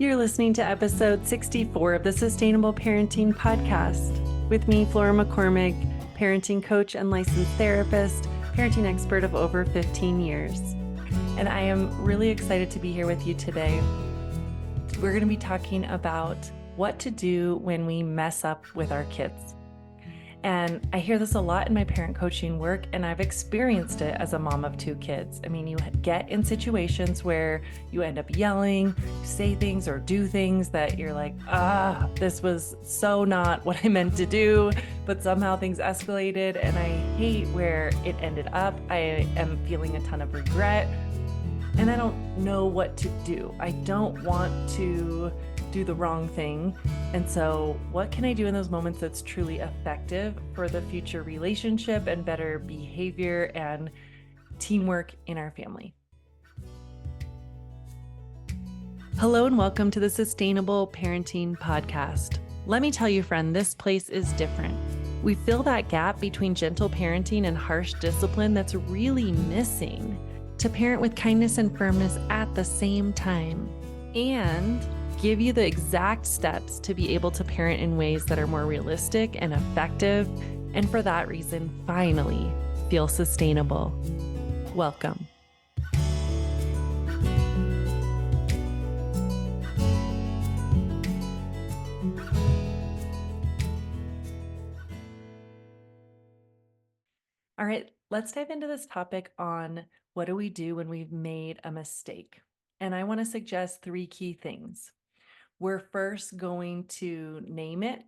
You're listening to episode 64 of the Sustainable Parenting Podcast with me, Flora McCormick, parenting coach and licensed therapist, parenting expert of over 15 years. And I am really excited to be here with you today. We're going to be talking about what to do when we mess up with our kids. And I hear this a lot in my parent coaching work, and I've experienced it as a mom of two kids. I mean, you get in situations where you end up yelling, say things or do things that you're like, this was so not what I meant to do, but somehow things escalated, and I hate where it ended up. I am feeling a ton of regret, and I don't know what to do. I don't want to do the wrong thing. And so what can I do in those moments that's truly effective for the future relationship and better behavior and teamwork in our family? Hello and welcome to the Sustainable Parenting Podcast. Let me tell you, friend, this place is different. We fill that gap between gentle parenting and harsh discipline that's really missing to parent with kindness and firmness at the same time, and give you the exact steps to be able to parent in ways that are more realistic and effective, and for that reason, finally feel sustainable. Welcome. All right, let's dive into this topic on what do we do when we've made a mistake. And I want to suggest three key things. We're first going to name it,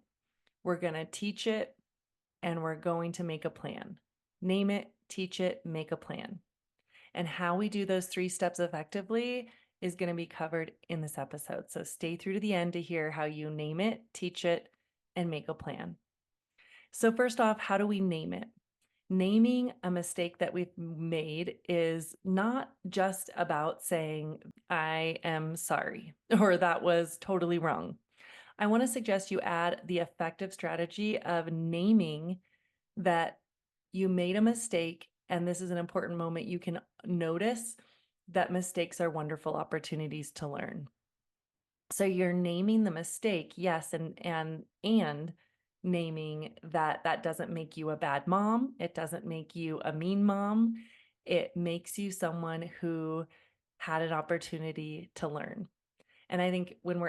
we're going to teach it, and we're going to make a plan. Name it, teach it, make a plan. And how we do those three steps effectively is going to be covered in this episode. So stay through to the end to hear how you name it, teach it, and make a plan. So first off, how do we name it? Naming a mistake that we've made is not just about saying, I am sorry, or that was totally wrong. I want to suggest you add the effective strategy of naming that you made a mistake, and this is an important moment. You can notice that mistakes are wonderful opportunities to learn. So you're naming the mistake, yes, and naming that doesn't make you a bad mom. It doesn't make you a mean mom. It makes you someone who had an opportunity to learn. And I think when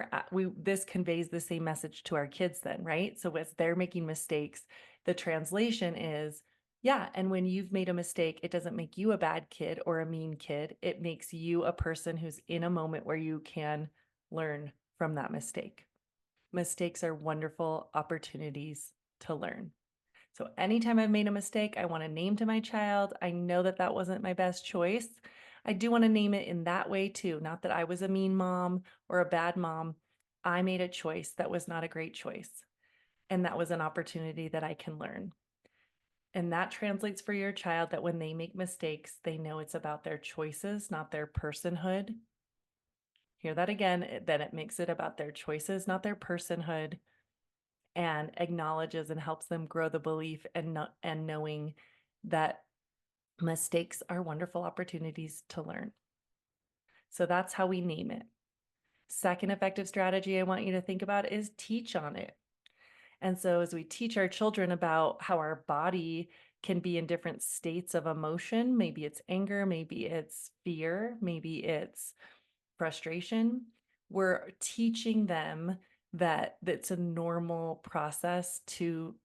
this conveys the same message to our kids then, right? So as they're making mistakes, the translation is, yeah, and when you've made a mistake, it doesn't make you a bad kid or a mean kid. It makes you a person who's in a moment where you can learn from that mistake. Mistakes are wonderful opportunities to learn. So anytime I've made a mistake, I want to name to my child, I know that that wasn't my best choice. I do want to name it in that way too. Not that I was a mean mom or a bad mom. I made a choice that was not a great choice. And that was an opportunity that I can learn. And that translates for your child that when they make mistakes, they know it's about their choices, not their personhood. Hear that again, then it makes it about their choices, not their personhood, and acknowledges and helps them grow the belief and knowing that mistakes are wonderful opportunities to learn. So that's how we name it. Second effective strategy I want you to think about is teach on it. And so as we teach our children about how our body can be in different states of emotion, maybe it's anger, maybe it's fear, maybe it's frustration, we're teaching them that it's a normal process to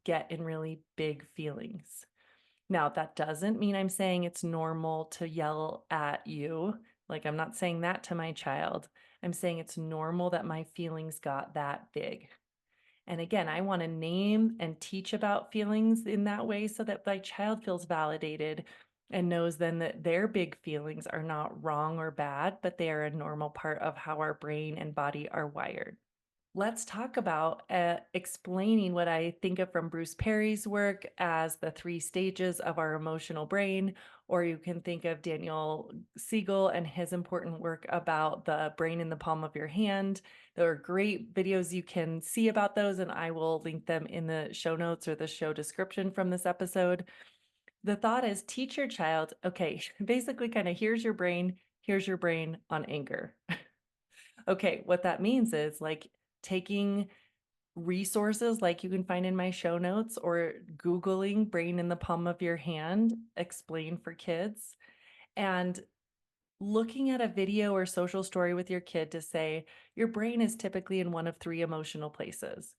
get in really big feelings. Now, that doesn't mean I'm saying it's normal to yell at you. Like, I'm not saying that to my child. I'm saying it's normal that my feelings got that big. And again, I want to name and teach about feelings in that way so that my child feels validated and knows then that their big feelings are not wrong or bad, but they are a normal part of how our brain and body are wired. Let's talk about explaining what I think of from Bruce Perry's work as the 3 stages of our emotional brain, or you can think of Daniel Siegel and his important work about the brain in the palm of your hand. There are great videos you can see about those, and I will link them in the show notes or the show description from this episode. The thought is teach your child, okay, basically kind of here's your brain on anger. Okay, what that means is like taking resources like you can find in my show notes or Googling brain in the palm of your hand, explain for kids, and looking at a video or social story with your kid to say, your brain is typically in one of three emotional places.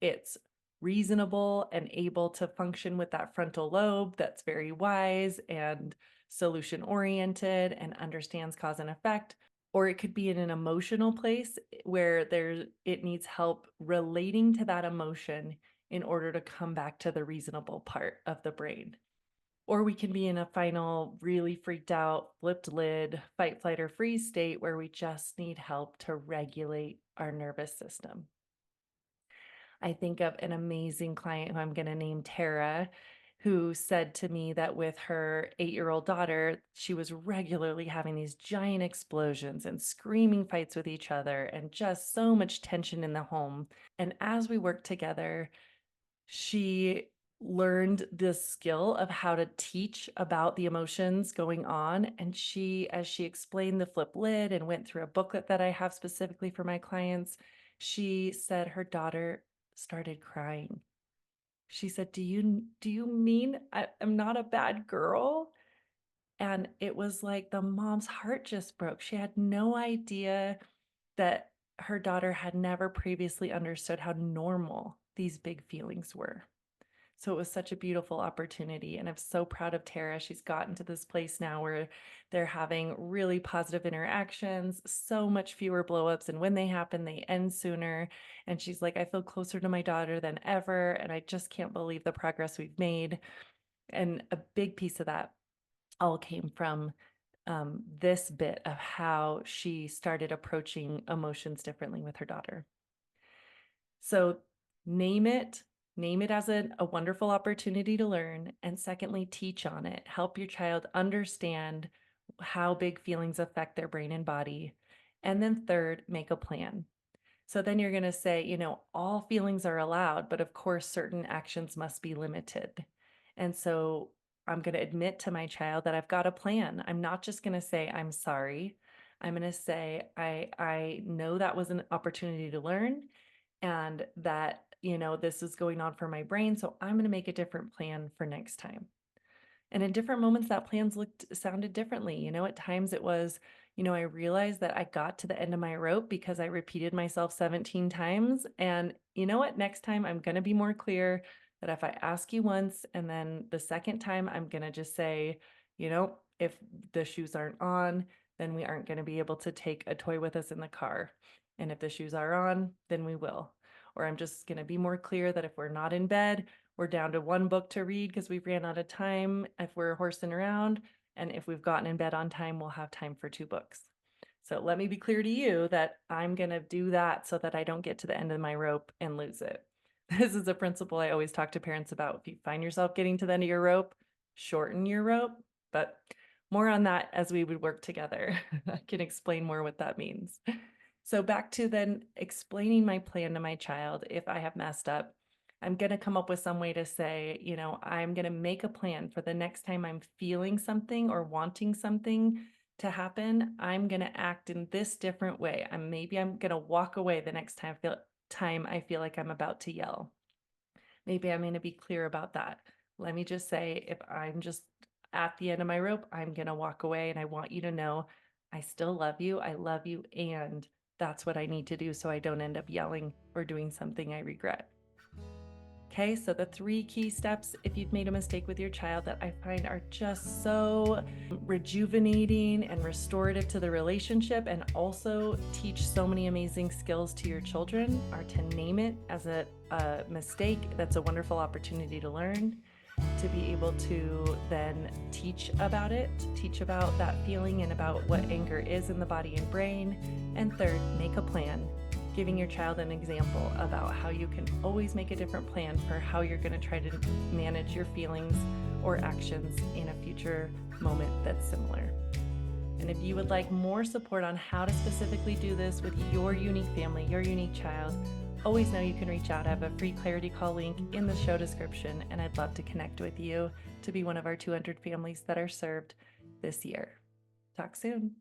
It's reasonable and able to function with that frontal lobe that's very wise and solution oriented and understands cause and effect. Or it could be in an emotional place where it needs help relating to that emotion in order to come back to the reasonable part of the brain. Or we can be in a final, really freaked out, flipped lid, fight, flight, or freeze state where we just need help to regulate our nervous system. I think of an amazing client who I'm going to name Tara, who said to me that with her 8-year-old daughter, she was regularly having these giant explosions and screaming fights with each other and just so much tension in the home. And as we worked together, she learned this skill of how to teach about the emotions going on. And as she explained the flip lid and went through a booklet that I have specifically for my clients, she said her daughter started crying. She said, do you mean I'm not a bad girl? And it was like the mom's heart just broke. She had no idea that her daughter had never previously understood how normal these big feelings were. So it was such a beautiful opportunity. And I'm so proud of Tara. She's gotten to this place now where they're having really positive interactions, so much fewer blowups. And when they happen, they end sooner. And she's like, I feel closer to my daughter than ever. And I just can't believe the progress we've made. And a big piece of that all came from this bit of how she started approaching emotions differently with her daughter. So name it, name it as a wonderful opportunity to learn. And secondly, teach on it. Help your child understand how big feelings affect their brain and body. And then third, make a plan. So then you're going to say, all feelings are allowed, but of course, certain actions must be limited. And so I'm going to admit to my child that I've got a plan. I'm not just going to say, I'm sorry. I'm going to say, I know that was an opportunity to learn and that, this is going on for my brain. So I'm going to make a different plan for next time. And in different moments, that sounded differently. At times it was, I realized that I got to the end of my rope because I repeated myself 17 times. And you know what? Next time I'm going to be more clear that if I ask you once and then the second time, I'm going to just say, if the shoes aren't on, then we aren't going to be able to take a toy with us in the car. And if the shoes are on, then we will. Or I'm just going to be more clear that if we're not in bed, we're down to one book to read because we've ran out of time if we're horsing around. And if we've gotten in bed on time, we'll have time for 2 books. So let me be clear to you that I'm going to do that so that I don't get to the end of my rope and lose it. This is a principle I always talk to parents about. If you find yourself getting to the end of your rope, shorten your rope. But more on that as we would work together. I can explain more what that means. So back to then explaining my plan to my child. If I have messed up, I'm going to come up with some way to say, I'm going to make a plan for the next time I'm feeling something or wanting something to happen. I'm going to act in this different way. Maybe I'm going to walk away the next time I feel like I'm about to yell. Maybe I'm going to be clear about that. Let me just say, if I'm just at the end of my rope, I'm going to walk away. And I want you to know I still love you. I love you. And that's what I need to do so I don't end up yelling or doing something I regret. Okay, so the 3 key steps if you've made a mistake with your child that I find are just so rejuvenating and restorative to the relationship and also teach so many amazing skills to your children are to name it as a mistake that's a wonderful opportunity to learn, to be able to then teach about it, teach about that feeling and about what anger is in the body and brain, and third, make a plan. Giving your child an example about how you can always make a different plan for how you're going to try to manage your feelings or actions in a future moment that's similar. And if you would like more support on how to specifically do this with your unique family, your unique child, always know you can reach out. I have a free clarity call link in the show description, and I'd love to connect with you to be one of our 200 families that are served this year. Talk soon.